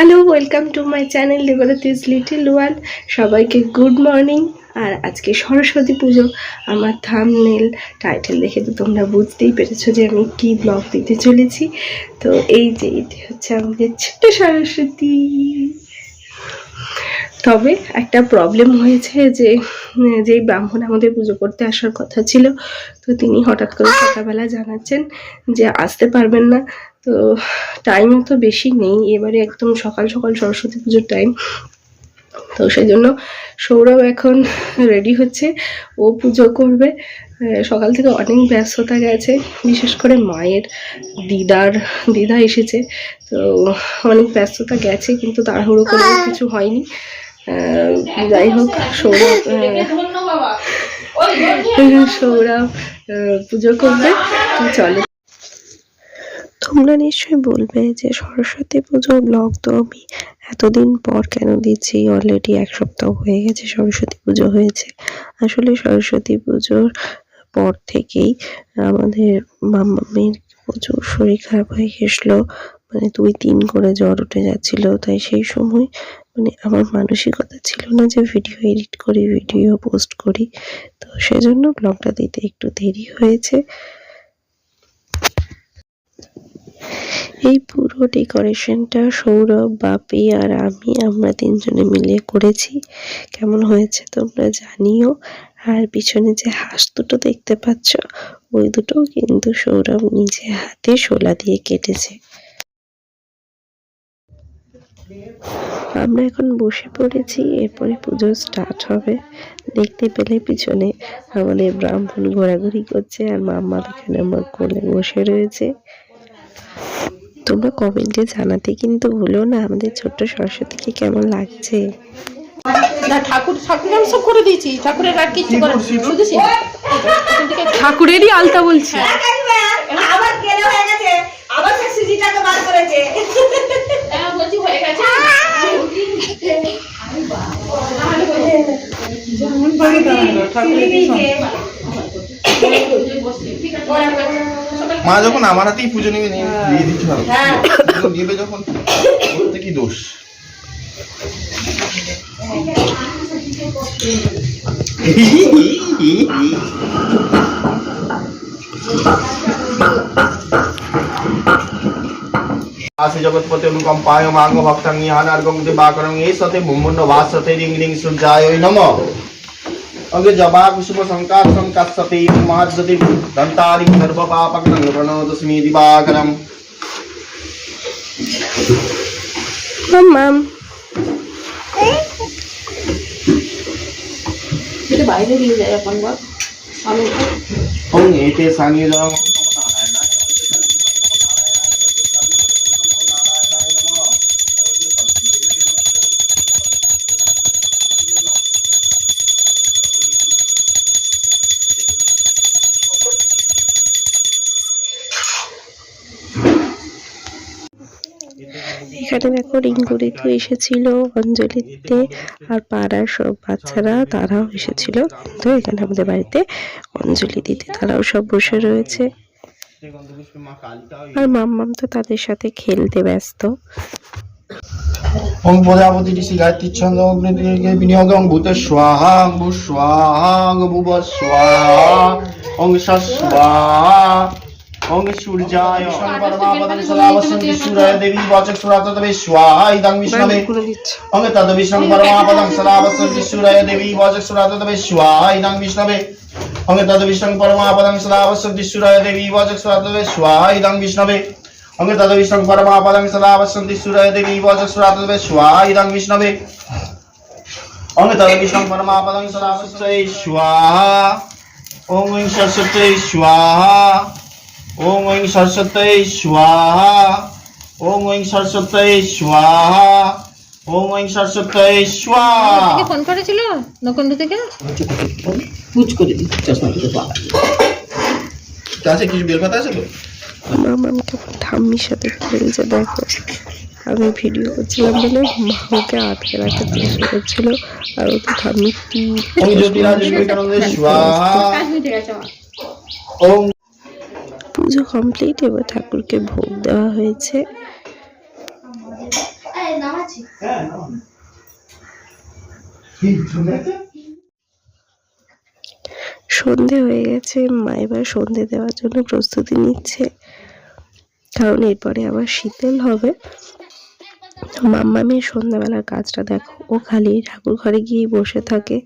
Hello, welcome to my channel Debolati's little one. সবাইকে good morning. আর আজকে সরস্বতী পুজো। আমার থাম্বনেল টাইটেল দেখে তো তোমরা বুঝতেই পেরেছো যে আমি কি ব্লগ দিতে চলেছি। তো এই যে এটি হচ্ছে আমাদের ছোট্ট সরস্বতী। তবে একটা প্রবলেম হয়েছে যে যেই ব্রাহ্মণ আমাদের পুজো করতে আসার কথা ছিল, তো তিনি হঠাৎ করে সকালবেলা জানাচ্ছেন যে আসতে পারবেন না। তো টাইমও তো বেশি নেই, এবারে একদম সকাল সকাল সরস্বতী পুজোর টাইম। তো সেই জন্য সৌরভ এখন রেডি হচ্ছে, ও পুজো করবে। সকাল থেকে অনেক ব্যস্ততা গেছে, বিশেষ করে মায়ের দিদা এসেছে, তো অনেক ব্যস্ততা গেছে, কিন্তু তাড়াহুড়ো করে কিছু হয়নি। যাই হোক, সৌরভ পুজো করবে। চলো, তোমরা নিশ্চয়ই বলবে যে সরস্বতী পুজোর ব্লগ তো আমি এতদিন পর কেন দিচ্ছি, অলরেডি এক সপ্তাহ হয়ে গেছে সরস্বতী পুজো হয়েছে। আসলে সরস্বতী পুজোর পর থেকেই আমাদের মাম্মামের প্রচুর শরীর খারাপ হয়ে গেছিলো, মানে 2-3 করে জ্বর উঠে যাচ্ছিল। তাই সেই সময় মানে আমার মানসিকতা ছিল না যে ভিডিও এডিট করি, ভিডিও পোস্ট করি। তো সেজন্য ব্লগটা দিতে একটু দেরি হয়েছে। এই পুরো ডেকোরেশনটা সৌরভ, বাপি আর আমরা 3 জনে মিলে করেছি। কেমন হয়েছে তোমরা জানিও। আর পিছনে যে হাঁস দুটো দেখতে পাচ্ছ, ওই দুটোও কিন্তু সৌরভ নিজে হাতে শোলা দিয়ে কেটেছে। আমরা এখন বসে পড়েছি, এরপরে পুজো স্টার্ট হবে। দেখতে পেলে পিছনে আমাদের ব্রাহ্মণ ঘোরাঘুরি করছে, আর মাম্মা এখানে আমার কোলে বসে রয়েছে। তোমরা কমেন্টে জানাতে কিন্তু ভুলো না আমাদের ছোট্ট সরস্বতীকে কেমন লাগছে। না, ঠাকুর আমি সব করে দিয়েছি, ঠাকুরের আর কিছু করে শুধু ঠাকুরেরই আলতা বলছি। আবার কেন হয়ে গেছে, আবার সে সিজিটাকে বার করেছে। হ্যাঁ বলছি হয়ে গেছে। যেমন বাড়ি দাঁড়ানো ঠাকুরের মা যখন আমার হাতেই পুজো নিবে দিয়ে দিতে হবে, নিবে যখন বলতে কি দোষ। आसि जगत्पति अनुकंपाय मांग भक्तं ज्ञानार्गं दिवाकरं ये सते मुमुन्न वासते रिंग रिंग सूर्याय नमः। अगे जबा कुसुम संकार संकासते महाजति दंतारि सर्व पापकं प्रणोदस्मि दिवाकरं। মাম্মাম এটা বাইরে দিয়ে যায় এখন বা আমি ओम एते सानिय जंग এখানে দেখো রিঙ্কুরি তো এসেছিল অঞ্জলি দিতে, আর পাড়ার সব বাচ্চারা তারাও এসেছিল তো এখানে আমাদের বাড়িতে অঞ্জলি দিতে। তারাও সব বসে রয়েছে, আর মাম্মাম তো তাদের সাথে খেলতে ব্যস্ত। ओम प्रजापति ऋषि गायत्री छंद अग्नि विनियोग भूत स्वाहा भू स्वाहा भूव स्वाहा ओम स्वाहा ओम सूर्याय परमापदं सदावसन्ति सूर्याय देवी वाचक सुरातवे स्वाहा इदं विष्णवे ओम तद विष्णु परमापदं सदावसन्ति सूर्याय देवी वाचक सुरातवे स्वाहा इदं विष्णवे ओम तद विष्णु परमापदं सदावसन्ति सूर्याय देवी वाचक सुरातवे स्वाहा इदं विष्णवे अंगे तद विष्णु परमापदं सदा वसन्ति सूर्याय देवी वाचक सुरातवे स्वाहा इदं विष्णवे अंगे तद विष्णु परमापदं सदा वसन्ति स्वाहा ओम ऐं सरस्वती स्वाहा ओम ऐं सरस्वती स्वाहा ओम ऐं सरस्वती स्वाहा ओम ऐं सरस्वती स्वाहा। ফোন করেছিল নকন্দ থেকে পুজ করে দি চশমা থেকে পাওয়া কাছে কিছু বেল পাতা আছে তো মামামকে ঠাম্মির সাথে খেলছে। দেখো, আমি ভিডিও করছিলাম বলে মাকে আটকে রাখার চেষ্টা করছিল, আর ও তো ঠাম্মি ओम ज्योतिराज विवेकानंद स्वाहा ओम। পুজো কমপ্লিট, এবার ঠাকুরকে ভোগ দেওয়া হয়েছে। হ্যাঁ কি শুনেছে সন্ধে হয়ে গেছে, মা এবার সন্ধে দেওয়ার জন্য প্রস্তুতি নিচ্ছে, কারণ এরপরে আবার শীতল হবে। মাম্মামের সন্ধ্যাবেলার কাজটা দেখো, ও খালি ঠাকুর ঘরে গিয়ে বসে থাকে।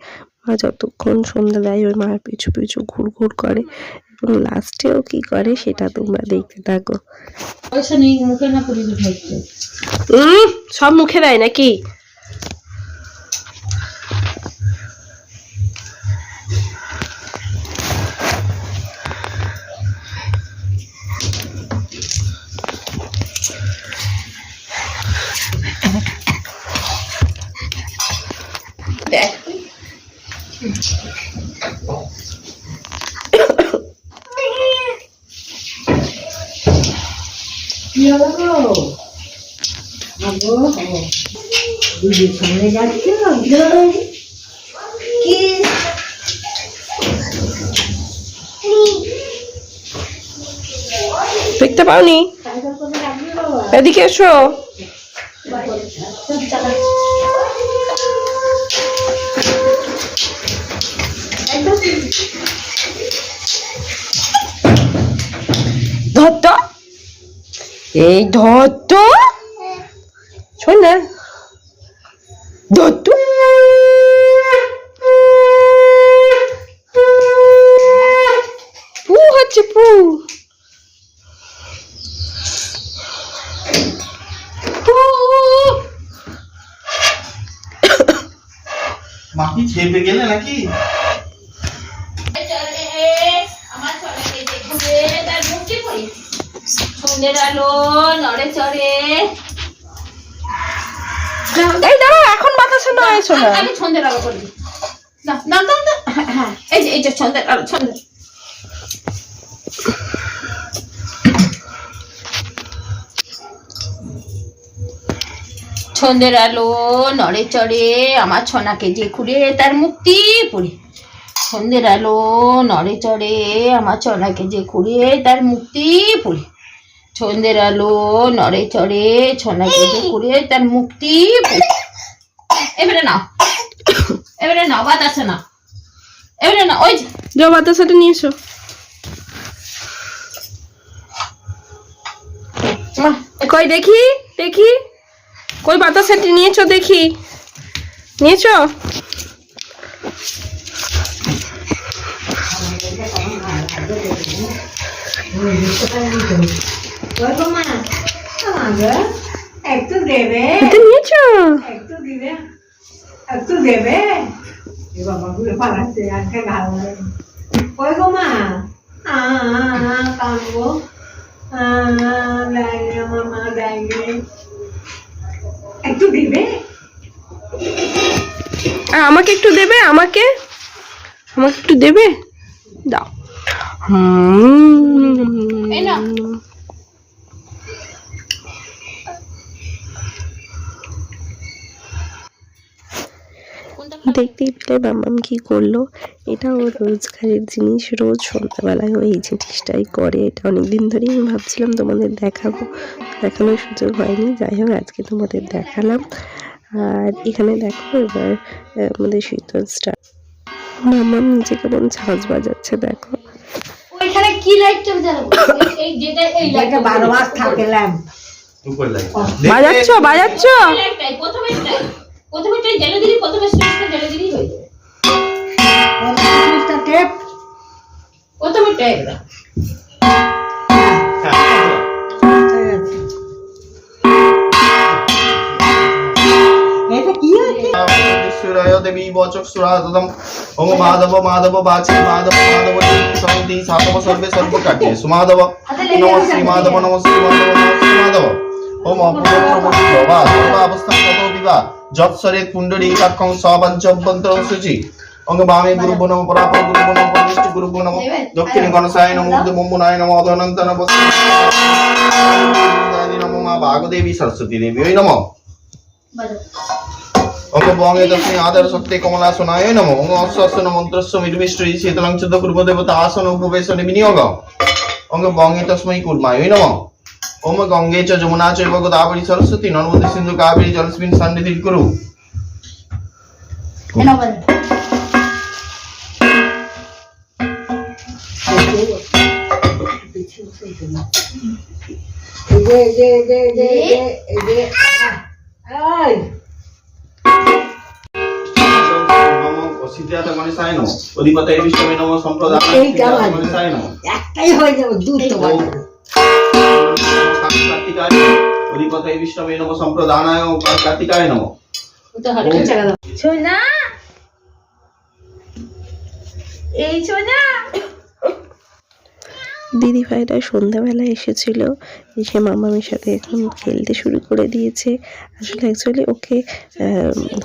মা যতক্ষণ সন্ধ্যা দেয় ওই মার পিছু পিছু ঘুর করে, এবং লাস্টে ও কি করে সেটা তোমরা দেখতে থাকো। পয়সা নেই মুখে না করি ঢাকতে। সব মুখে দেয় নাকি? কি হলো গো? দিদি সামনে যাচ্ছে কি দেখতে পাওনি? এদিকে এসো। ধর তো, এই ধর তো, শোন না, ধর তো। পু হচ্ছে পু। মা কি খেপে গেলে নাকি? সন্ধ্যের আলো নড়ে চড়ে। এই দাঁড়া, এখন বাতাসে না এসো না। আমি সন্ধ্যের আলো করবি না না না না। হ্যাঁ এই যে সন্ধ্যের আলো, সন্ধ্যে। সন্ধ্যের আলো নড়ে চড়ে আমার ছনাকে যে খুঁড়ে তার মুক্তি পড়ে। সন্ধ্যের আলো নড়ে চড়ে আমার ছনাকে যে খুঁড়ে তার মুক্তি পড়ে। সন্ধ্যের আলো নড়ে চড়ে ছনাকে যে খুঁড়ে তার মুক্তি পড়ে। এবারে নাও, এবারে নাও, বাতাসে নাও, এবারে না, ওই যাও বাতাসাটা নিয়ে এসো। কই দেখি দেখি, কই বাতাসাটি নিয়েছো দেখি, নিয়েছো? একটু দেবে, এটা নিয়েছো? একটু দিবে, একটু দেবে। এ বাবা ঘুরে পালাচ্ছে, আজকে ভালো লাগে। ওই গো মা, কাঁদবো, দেয়নি আমার মা, দেয়নি। একটু দিবে, আমাকে একটু দেবে, আমাকে আমাকে একটু দেবে, দাও। এই নাও। দেখতেই পেলে মাম্মাম কি করলো। এটা ওর রোজগারের জিনিস, রোজ সন্ধ্যাবেলায় ও এই জিনিসটাই করে। এটা অনেকদিন ধরেই আমি ভাবছিলাম তোমাদের দেখাবো, দেখানোর সুযোগ হয়নি। যাই হোক আজকে তোমাদের দেখালাম। আর এখানে দেখো এবার আমাদের শীতল স্টার মাম্মাম নিচে কেমন ঝাঁজ বাজাচ্ছে দেখো। ওইখানে কি লাইটটা জ্বালাবো? এই যেটা, এই লাইটটা 12 মাস থাকে ল্যাম্প। উপর লাইট বাজাচ্ছো বাজাচ্ছো? লাইটটাই প্রথমেটাই জ্বালিয়ে দিলি, প্রথমে সুইচটা জ্বালিয়ে দিলি হয়ে যাবে। টেপ প্রথমেটা একদম এটা কি আছে? सूर्य देवी वचक सुरादम ओम माधव माधव बाची माधव माधव संति सातव सर्वे सर्व काटे सुमाधव नमः श्री माधव नमः श्री माधव नमः श्री माधव ओम अपूर्व प्रभा सर्व अवस्था ततो विवा जत्सरे कुंडली काकं सवंचबंत्र सुचि ओम वामे गुरु नमः परापर गुरु नमः परमेष्ठ गुरु नमः दक्षिण गणसाय नमः मुम्मुनाय नमः अधनंतन वस्त्रादि नमः मा भागदेवी सरस्वती देवी ओय नमः ओम बंगे दक्षिण आदर सत्य कमला सोनाय नमो ओम अश्वसन मंत्रस्य मिर्मिष्टि शीतलं चुद्ध कुर्व देवता आसन उपवेशन विनियोग ओम बंगे तस्मै कुर्माय नमो ओम गंगे च यमुना चैव गोदावरी सरस्वती नर्मदे सिंधु कावेरी जलेस्मिन् सन्निधिं कुरु। এনো বল অসিদ্ধাত গণেশায় নমঃ অধিপতয়ে বিষ্ণবে নমঃ সম্প্রদায় গণেশায় নমঃ একটাই হয়ে যাবে দূর তোমার কার্তিকায় অধিপতয়ে বিষ্ণবে নমঃ সম্প্রদানায় কার্তিকায় নমঃ। তো হরে চাকা দাও সোনা এই সোনা দিদি ভাইরা সন্ধ্যাবেলা এসেছিল, এসে মামামের সাথে এখন খেলতে শুরু করে দিয়েছে। আসলে অ্যাকচুয়ালি ওকে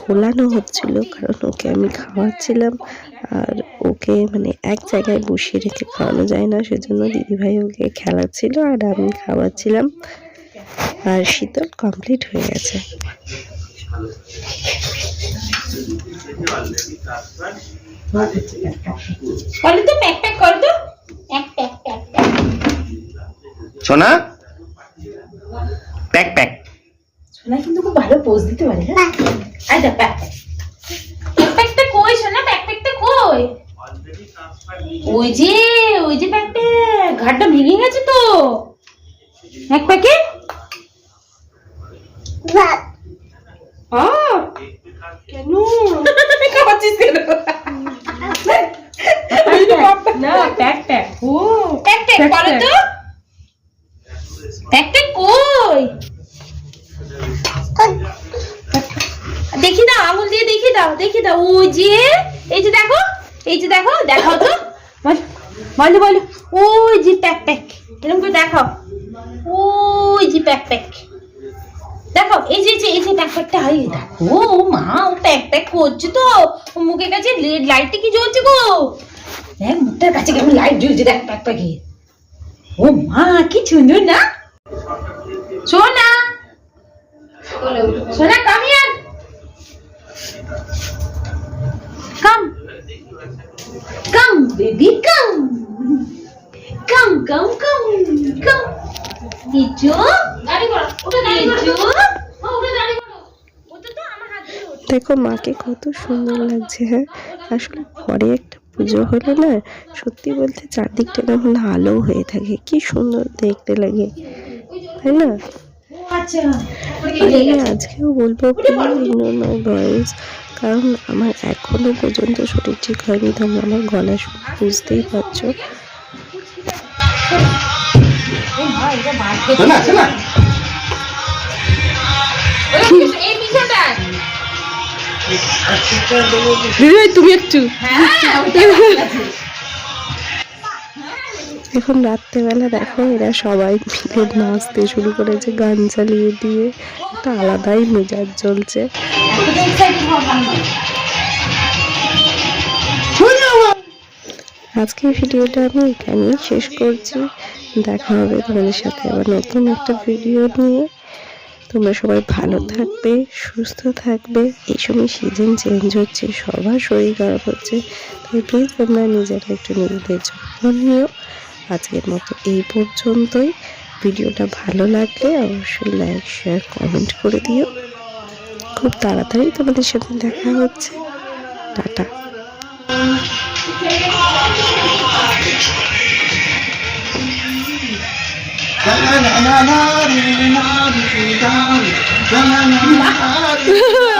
ভোলানো হচ্ছিল, কারণ ওকে আমি খাওয়াচ্ছিলাম আর ওকে মানে এক জায়গায় বসিয়ে রেখে খাওয়ানো যায় না, সেজন্য দিদি ভাই ওকে খেলাচ্ছিল আর আমি খাওয়াচ্ছিলাম। আর শীতল কমপ্লিট হয়ে গেছে। করো তো প্যাক প্যাক করো তো প্যাক প্যাক প্যাক প্যাক সোনা প্যাক প্যাক সোনা কিন্তু খুব ভালো পোজ দিতে পারে। হ্যাঁ আচ্ছা প্যাক প্যাক প্যাকটা কই সোনা প্যাক প্যাকটা কই ওই যে প্যাক প্যাক ঘাটটা ভেঙে গেছে তো প্যাক প্যাকে কেন খাওয়াচ্ছিস কেন? না প্যাক প্যাক ও প্যাক প্যাক করো তো প্যাক প্যাক কই দেখি দাও আঙুল দিয়ে দেখি দাও ওই যে এই যে দেখো দেখাও তো বলো ওই যে প্যাক প্যাক এরকম করে দেখাও ওই যে প্যাক প্যাক দেখো এই যে প্যাক প্যাকটা হয় ও মা ও প্যাক প্যাক করছে তো ও মুখের কাছে লাইটটা কি জ্বলছে গো দেখ মুখটার কাছে কেমন লাইট জ্বলছে দেখ প্যাক প্যাকে ও মা কি সুন্দর না সোনা কাম হিয়ার কাম বেবি কাম ইচু দাঁড়ি করো ওটা দাঁড়ি করো ওটা দাঁড়ি করো ওটা তো আমার হাত ধরে দেখো মাকে কত সুন্দর লাগছে। হ্যাঁ আসলে ঘরে একটা পুজো হলে না, সত্যি বলতে চারদিকটা কেমন আলো হয়ে থাকে, কি সুন্দর দেখতে লাগে, তাই না? আচ্ছা আমি আজকেও বলবো ইগনোর মাই ভয়েস, কারণ আমার এখনো পর্যন্ত শরীর ঠিক হয়নি, তোমরা আমার গলা শুনে বুঝতেই পারছো। সোনা সোনা এই বিষয়টা তুমি একটু হ্যাঁ এখন রাত্রেবেলা দেখো এরা সবাই মিলে নাচতে শুরু করেছে, গান চালিয়ে দিয়ে একটা আলাদাই মেজাজ চলছে। আজকের ভিডিওটা আমি এখানেই শেষ করছি, দেখা হবে তোমাদের সাথে আবার নতুন একটা ভিডিও নিয়ে। তোমরা সবাই ভালো থাকবে, সুস্থ থাকবে। এই সময় সিজন চেঞ্জ হচ্ছে, সবার শরীর খারাপ হচ্ছে, তাই প্লিজ তোমরা নিজেরা একটু নিজেদের যত্ন নিও। আজকের মতো এই পর্যন্তই। ভিডিওটা ভালো লাগলে অবশ্যই লাইক শেয়ার কমেন্ট করে দিও। খুব তাড়াতাড়ি তোমাদের সাথে দেখা হচ্ছে। Tata. na na na na na na na na na na